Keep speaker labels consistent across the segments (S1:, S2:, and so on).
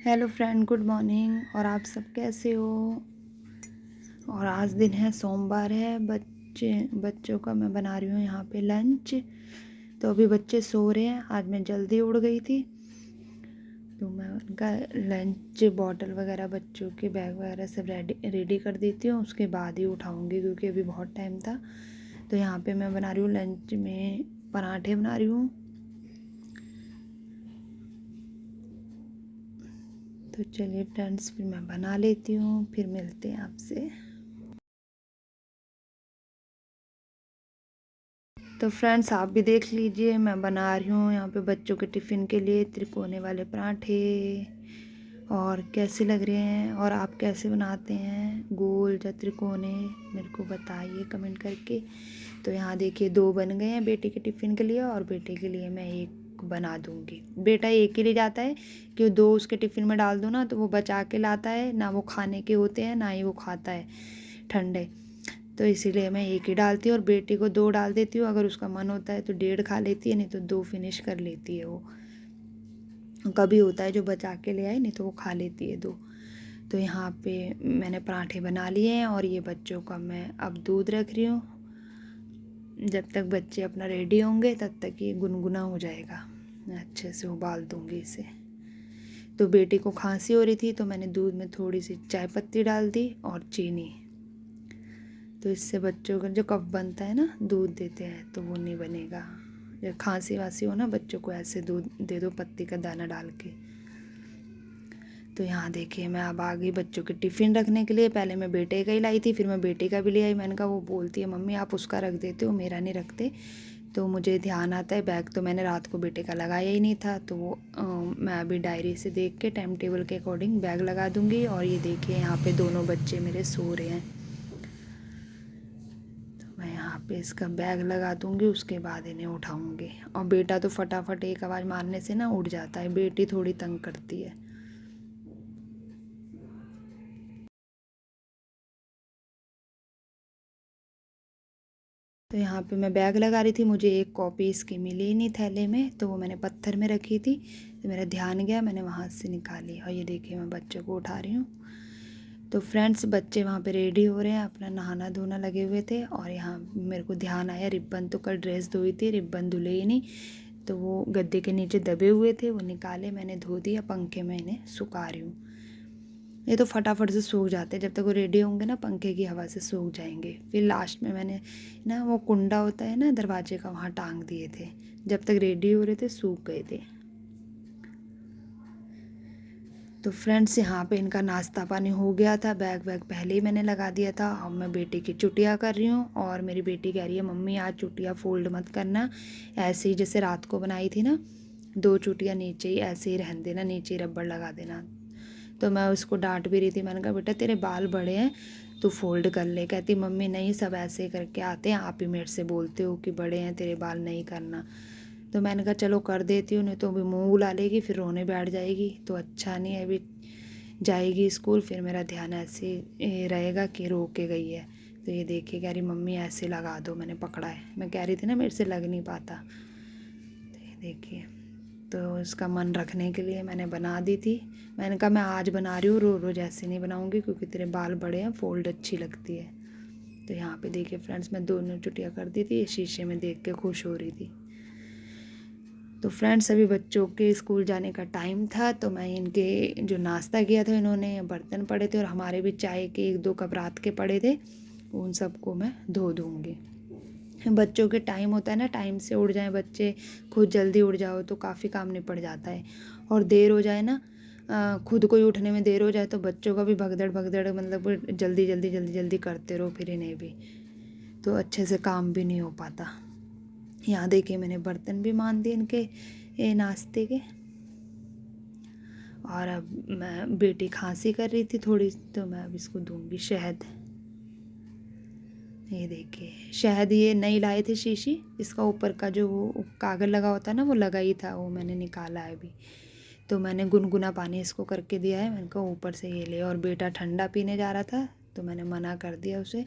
S1: Hello friend, good morning. और आप सब कैसे हो? और आज दिन है, सोमवार है। बच्चों का मैं बना रही हूँ यहाँ पे लंच। तो अभी बच्चे सो रहे हैं। आज मैं जल्दी उठ गई थी, तो मैं उनका लंच बॉटल वगैरह, बच्चों के बैग वगैरह सब रेडी कर देती हूँ। उसके बाद ही उठाऊँगी क्योंकि अभी बहुत टाइम था। तो यहाँ पे मैं बना रही हूँ लंच में पराठे बना रही हूँ। तो चलिए फ्रेंड्स, फिर मैं बना लेती हूँ, फिर मिलते हैं आपसे। तो फ्रेंड्स, आप भी देख लीजिए, मैं बना रही हूँ यहाँ पे बच्चों के टिफ़िन के लिए त्रिकोने वाले पराठे। और कैसे लग रहे हैं और आप कैसे बनाते हैं, गोल या त्रिकोने, मेरे को बताइए कमेंट करके। तो यहाँ देखिए 2 बन गए हैं बेटे के टिफ़िन के लिए, और बेटे के लिए मैं एक बना दूँगी। बेटा एक ही ले जाता है कि 2 उसके टिफ़िन में डाल दो ना तो वो बचा के लाता है, ना वो खाने के होते हैं ना ही वो खाता है ठंडे। तो इसीलिए मैं एक ही डालती हूँ, और बेटी को 2 डाल देती हूँ। अगर उसका मन होता है तो 1.5 खा लेती है, नहीं तो 2 फिनिश कर लेती है वो। कभी होता है जो बचा के ले आए, नहीं तो वो खा लेती है 2। तो यहाँ पे मैंने पराठे बना लिए हैं, और ये बच्चों का मैं अब दूध रख रही हूँ। जब तक बच्चे अपना रेडी होंगे तब तक ये गुनगुना हो जाएगा। मैं अच्छे से उबाल दूँगी इसे। तो बेटी को खांसी हो रही थी, तो मैंने दूध में थोड़ी सी चाय पत्ती डाल दी और चीनी। तो इससे बच्चों का जो कफ बनता है ना, दूध देते हैं तो वो नहीं बनेगा। जब खांसी वासी हो ना, बच्चों को ऐसे दूध दे दो पत्ती का दाना डाल के। तो यहाँ देखिए, मैं अब आ गई बच्चों के टिफ़िन रखने के लिए। पहले मैं बेटे का ही लाई थी, फिर मैं बेटे का भी ले आई। मैंने कहा, वो बोलती है मम्मी आप उसका रख देते हो, मेरा नहीं रखते। तो मुझे ध्यान आता है, बैग तो मैंने रात को बेटे का लगाया ही नहीं था। तो वो मैं अभी डायरी से देख के टाइम टेबल के अकॉर्डिंग बैग लगा दूँगी। और ये देखिए, यहाँ पे दोनों बच्चे मेरे सो रहे हैं। मैं यहाँ पे इसका बैग लगा दूँगी, उसके बाद इन्हें उठाऊँगी। और बेटा तो फटाफट एक आवाज़ मारने से ना उठ जाता है, बेटी थोड़ी तंग करती है। तो यहाँ पे मैं बैग लगा रही थी, मुझे एक कॉपी इसकी मिली ही नहीं थैले में, तो वो मैंने पत्थर में रखी थी। तो मेरा ध्यान गया, मैंने वहाँ से निकाली। और ये देखिए, मैं बच्चों को उठा रही हूँ। तो फ्रेंड्स, बच्चे वहाँ पे रेडी हो रहे हैं, अपना नहाना धोना लगे हुए थे। और यहाँ मेरे को ध्यान आया, रिब्बन तो कल ड्रेस धोई थी, रिब्बन धुले ही नहीं। तो वो गद्दे के नीचे दबे हुए थे, वो निकाले, मैंने धो दिया, पंखे में इन्हें सुखा रही हूँ। ये तो फटाफट से सूख जाते हैं, जब तक वो रेडी होंगे ना पंखे की हवा से सूख जाएंगे। फिर लास्ट में मैंने ना, वो कुंडा होता है ना दरवाजे का, वहाँ टांग दिए थे। जब तक रेडी हो रहे थे सूख गए थे। तो फ्रेंड्स, यहाँ पे इनका नाश्ता पानी हो गया था, बैग वैग पहले ही मैंने लगा दिया था। अब मैं बेटी की चुटिया कर रही हूँ, और मेरी बेटी कह रही है मम्मी आज चुटिया फोल्ड मत करना, ऐसे ही जैसे रात को बनाई थी ना, 2 चुटिया नीचे ही ऐसे ही रहने देना, नीचे ही रबड़ लगा देना। तो मैं उसको डांट भी रही थी, मैंने कहा बेटा तेरे बाल बड़े हैं, तू फोल्ड कर ले। कहती मम्मी नहीं, सब ऐसे करके आते हैं, आप ही मेरे से बोलते हो कि बड़े हैं तेरे बाल, नहीं करना। तो मैंने कहा चलो कर देती हूँ, नहीं तो अभी मुँह बुला लेगी, फिर रोने बैठ जाएगी, तो अच्छा नहीं है। अभी जाएगी स्कूल, फिर मेरा ध्यान ऐसे रहेगा कि रो के गई है। तो ये देखिए, कह रही मम्मी ऐसे लगा दो, मैंने पकड़ा है। मैं कह रही थी ना मेरे से लग नहीं पाता। तो ये देखिए, तो इसका मन रखने के लिए मैंने बना दी थी। मैंने कहा मैं आज बना रही हूँ, रोज़ रोज़ ऐसे नहीं बनाऊँगी, क्योंकि तेरे बाल बड़े हैं, फोल्ड अच्छी लगती है। तो यहाँ पे देखिए फ्रेंड्स, मैं दोनों चुटिया कर दी थी, शीशे में देख के खुश हो रही थी। तो फ्रेंड्स, अभी बच्चों के स्कूल जाने का टाइम था, तो मैं इनके जो नाश्ता किया था, इन्होंने बर्तन पड़े थे, और हमारे भी चाय के 1-2 कप रात के पड़े थे, उन सबको मैं धो दूँगी। बच्चों के टाइम होता है ना, टाइम से उठ जाएं बच्चे, खुद जल्दी उठ जाओ तो काफ़ी काम निपट जाता है। और देर हो जाए ना, खुद को ही उठने में देर हो जाए, तो बच्चों का भी भगदड़ भगदड़, मतलब जल्दी जल्दी जल्दी जल्दी करते रहो, फिर इन्हें भी तो अच्छे से काम भी नहीं हो पाता। यहाँ देखिए, मैंने बर्तन भी मान दिए इनके नाश्ते के। और अब मैं, बेटी खांसी कर रही थी थोड़ी, तो मैं अब इसको दूंगी शहद। ये देखिए, शहद ये नहीं लाए थे शीशी, इसका ऊपर का जो वो कागज़ लगा होता है ना, वो लगा ही था, वो मैंने निकाला है अभी। तो मैंने गुनगुना पानी इसको करके दिया है, मैंने कहा ऊपर से ये ले। और बेटा ठंडा पीने जा रहा था, तो मैंने मना कर दिया उसे।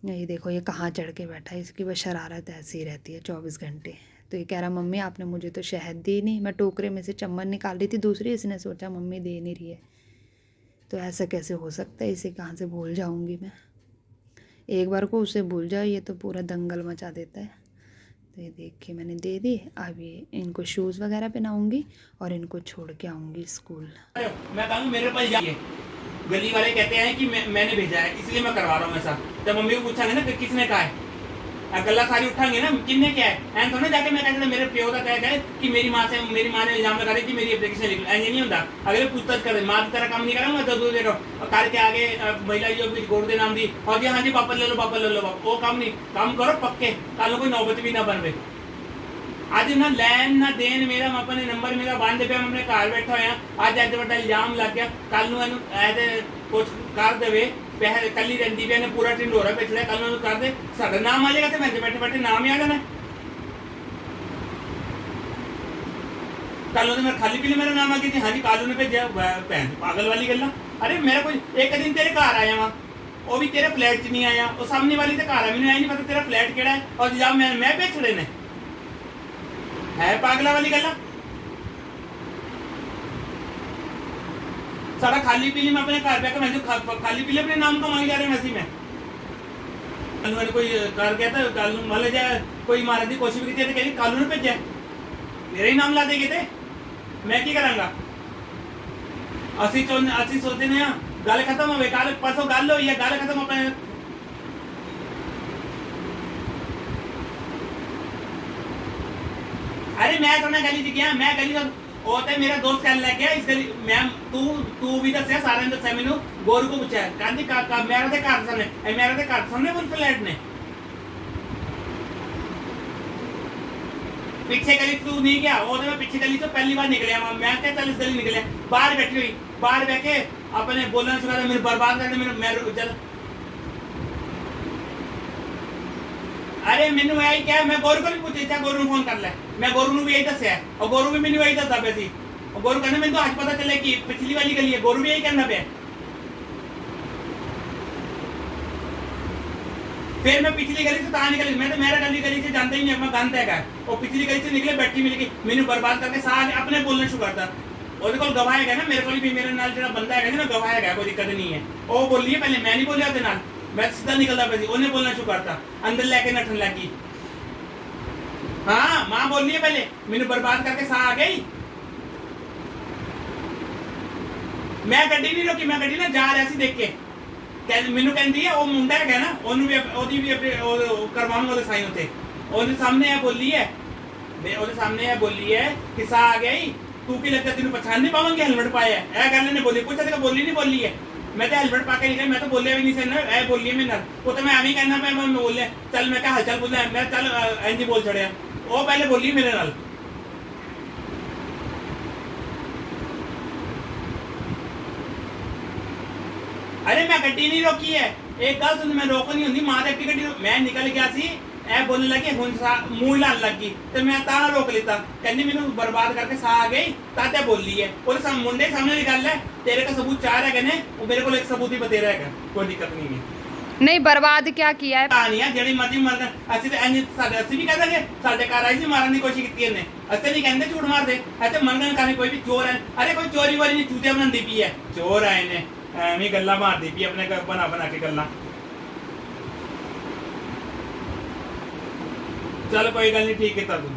S1: ये देखो, ये कहाँ चढ़ के बैठा है, इसकी बस शरारत ऐसी ही रहती है 24 घंटे। तो ये कह रहा मम्मी आपने मुझे तो शहद दी नहीं। मैं टोकरे में से चम्मच निकाल रही थी दूसरी, इसने सोचा मम्मी दे नहीं रही है। तो ऐसा कैसे हो सकता है, इसे कहाँ से भूल जाऊँगी मैं। एक बार को उसे भूल जाओ ये तो पूरा दंगल मचा देता है। तो ये देखिए मैंने दे दी। अब ये इनको शूज़ वगैरह पहनाऊँगी और इनको छोड़ के आऊँगी स्कूल।
S2: मैं कहूँ मेरे पास जाइए, गली वाले कहते हैं कि मैंने भेजा है इसलिए मैं करवा रहा हूँ ऐसा। जब मम्मी को पूछांगे ना कि किसने कहा है, गला सारी उठाएंगे ना किन्ने क्या है, ऐन तो ना जाके मैं कहता मेरे प्यो का कह गए कि मेरी माँ ने इल्जाम लगा रही थी मेरी एप्लीकेशन लिख। ऐसे नहीं होता, अगले पूछताछ कर माँ की तरह काम नहीं करूँगा। तो देखो करके आगे महिला जो गोड़ दे नाम दी और जी हाँ जी पापा ले लो पापा ले लो पापा, वो काम नहीं, काम करो पक्के, कल कोई नौबत भी ना बनवे। आज ना लैन ना देन मेरा अपने नंबर मेरा बंद पे अपने घर बैठा होया, अज एड बड़ा इल्जाम लग गया, कल कुछ कर देवे पैसे कली रही पे पूरा ढिंडोरा पिछ लिया, कल कर दे साडा नाम आ जाएगा तो मैं बैठे बैठे नाम ही आ जाना। कल मेरे खाली पीली मेरा नाम आ गया हाँ जी कालू ने भेजा, भैन पागल वाली गल्ला। अरे मेरा कोई एक दिन तेरे घर आया वहाँ, वो भी तेरे फ्लैट च नहीं आया, वो सामने वाली तो घर मैंने नहीं पता तेरा फ्लैट केड़ा है और इल्जाम मैं भेज छड़े ने, है पागला वाली गल्ला। सारा खाली पीली में अपने घर पे मैं जो खाली पीली अपने नाम को मांगी जा रहे हैं वैसी में कल कोई कर गया था, कल मान जाए कोई मारने की कोशिश भी की कह कालू ने भेजा मेरा ही नाम ला देंगे थे, मैं की करांगा। असी सोचते हैं गल खत्म हो गई, कल परसों गल हुई है, गल खत्म अपने। अरे मैं तो गली च गया, मैं गली वो तो मेरा दोस्त कहने लग गया इस गली मैं तू भी दसिया सारे ने दसिया मैनू, गोरू को पूछा कहती मेरा तो घर सामने मेरा तो घर सामने बोल फ्लैट ने पीछे गली तू नहीं गया, वो तो मैं पीछे गली तो पहली बार निकलिया, मैं क्या चल इस गली निकलिया, बाहर बैठी हुई बाहर बैठ के अपने बोलना शुरू कर मेरे बर्बाद कर मैं अरे मैनू यही क्या मैं गोरू को नहीं पूछा, गोरू ने फोन कर लिया, मैं गोरू भी यही दसिया और गोरू भी मैंने यही दसदा पे सी, और गोरू कहने मैंने तो आज पता चले कि पिछली वाली गली है, गोरू भी यही कहना पे। फिर मैं पिछली गली से कहा निकली, मैं तो मेरा गली से जानता ही नहीं, मैं गंद है और पिछली गली से निकले बैठी मिल गई मैंने बर्बाद करके सारे अपने बोलना शुरू करता। ਉਹਦੇ ਕੋਲ ਗਵਾਹ ਹੈਗਾ ਨਾ, ਮੇਰੇ ਕੋਲ ਵੀ ਮੇਰੇ ਨਾਲ ਜਿਹੜਾ ਬੰਦਾ ਹੈਗਾ ਨਾ ਗਵਾਹ ਹੈਗਾ, ਕੋਈ ਦਿੱਕਤ ਨਹੀਂ ਹੈ। ਉਹ ਬੋਲੀ ਹੈ ਪਹਿਲੇ, ਮੈਂ ਨਹੀਂ ਬੋਲਿਆ ਉਹਦੇ ਨਾਲ, मैं सीधा निकलता पे उन्हें बोलना शुरू करता, अंदर लेके नठन लगी। हाँ माँ बोल रही है पहले मैंने बर्बाद करके सा आ गई, मैं गड्डी नहीं रोकी, मैं गड्डी ना जा रहा सी देख के मैनू कहती है वो मुंडा है ना ओनू भी ओदी भी करवाऊंगा ओदे साइन होते ओदे सामने है बोली है, ओदे सामने है बोली है कि सा आ गई, तू की लगता तेन पहचान नहीं पावांगे हेलमेट पाया है गल ने बोली, पूछा तेरा बोली नहीं बोली है, मैं तो हेलमेट पा के निकल, मैं तो बोलिया भी नहीं से ना ऐ बोलिए मेरे नाल, वो तो मैं एवं कहना मैं बोलिया चल मैं क्या हलचल बोलिया मैं चल इंज बोल छड़िया, वो पहले बोली मेरे नाल। अरे मैं गड्डी नहीं रोकी है, एक गल सुन मैं रोक नहीं होंगी, मां की गड्डी मैं निकल गया सी ऐ बोलने लगी हुन मूंह लान लगी तो मैं ता रोक लेता, कहनी मैनू बर्बाद करके सा आ गई ताते बोली है, और सब मुंडे सामने की गल है, तेरे का सबूत चार है कहने वो मेरे को एक सबूत ही बतेरा है, कोई दिक्कत नहीं है।
S1: नहीं बर्बाद क्या किया है
S2: कहानी है जेडी मर्जी मरना, असि तो इंज साडे असि भी कहते हैं साडे घर आई सी मारने की कोशिश की इन्हें, असि नहीं कहते झूठ मार दे ऐसे मनगन करने कोई भी चोर है, अरे कोई चोरी वाली नहीं चूतिया बनाती पी है, चोर आए ने एवं गल्ला मारती पी अपने बना बना के गल्ला। चल कोई गल नहीं ठीक है तू